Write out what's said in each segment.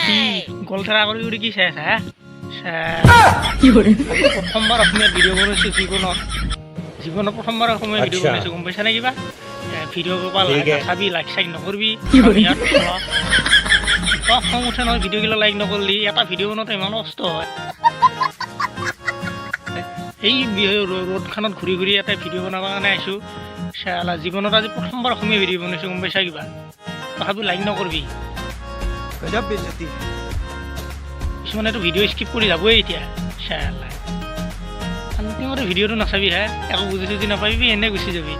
কি গলধাৰা কৰি উৰি কি চাই আছা প্ৰথমবাৰ অসমীয়াত ভিডিঅ' বনাইছোঁ জীৱনত প্ৰথমবাৰ অসমীয়া ভিডিঅ' বনাইছোঁ গম পাইছা নে কিবা ভিডিঅ' পৰা চাবি লাইক চাইক নকৰিবি খং উঠে নহয় ভিডিঅ'গিলা লাইক নকৰিলি এটা ভিডিঅ' বনাওঁতে ইমান কষ্ট হয় এই ৰ'দখনত ঘূৰি ঘূৰি এটা ভিডিঅ' বনাবৰ কাৰণে আহিছোঁ চালা জীৱনত আজি প্ৰথমবাৰ অসমীয়া ভিডিঅ' বনাইছোঁ গম পাইছা কিবা তথাপিও লাইক নকৰিবি কিছুমানেতো ভিডিঅ' স্কিপ কৰি যাবই এতিয়া চালা আল্টিমেটলি ভিডিঅ'টো নাচাবি হে একো বুজি চুজি নাপাবি এনে গুচি যাবি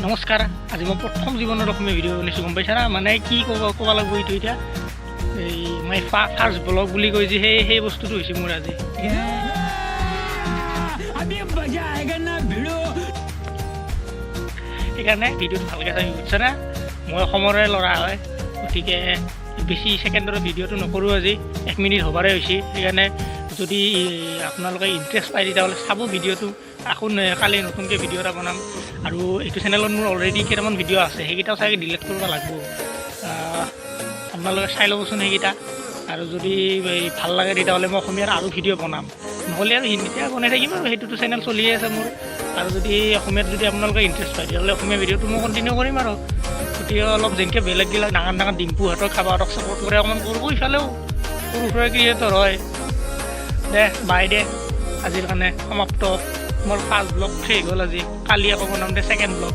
নমস্কাৰ আজি মই প্ৰথম জীৱনত অসমীয়া ভিডিঅ' বনাইছোঁ গম পাইছা না মানে কি ক'ব লাগিব এইটো এতিয়া এই মই ফাৰ্ষ্ট ব্লগ বুলি কৈ যে সেই বস্তুটো হৈছে মোৰ আজি সেইকাৰণে ভিডিঅ'টো ভালকৈ চাবি বুজিছা না মই অসমৰে ল'ৰা হয় গতিকে বেছি ছেকেণ্ডৰ ভিডিঅ'টো নকৰোঁ আজি 1 মিনিট হ'বাৰে হৈছে সেইকাৰণে যদি আপোনালোকে ইণ্টাৰেষ্ট পায় তেতিয়াহ'লে চাব ভিডিঅ'টো আকৌ কালি নতুনকৈ ভিডিঅ' এটা বনাম আৰু এইটো চেনেলত মোৰ অলৰেডি কেইটামান ভিডিঅ' আছে সেইকেইটাও চাগে ডিলিট কৰিব লাগিব আপোনালোকে চাই ল'বচোন সেইকেইটা আৰু যদি ভাল লাগে তেতিয়াহ'লে মই অসমীয়াৰ আৰু ভিডিঅ' বনাম নহ'লে আৰু হিন্দীতে বনাই থাকিম আৰু সেইটোতো চেনেল চলিয়ে আছে মোৰ আৰু যদি অসমীয়াত যদি আপোনালোকে ইণ্টাৰেষ্ট পায় তেতিয়াহ'লে অসমীয়া ভিডিঅ'টো মই কণ্টিনিউ কৰিম আৰু গতিকে অলপ যেনেকৈ বেলেগবিলাক ডাঙৰ ডিম্পুহঁতক খাবাহঁতক ছাপৰ্ট কৰে অকণমান কৰিব ইফালেও সৰু সুৰা ক্ৰিয়েটৰ হয় দে বাই দে আজিৰ কাৰণে সমাপ্ত মোৰ ফাৰ্ষ্ট ব্লগ শেষ হ'ল আজি কালি আকৌ বনাম দে ছেকেণ্ড ব্লগ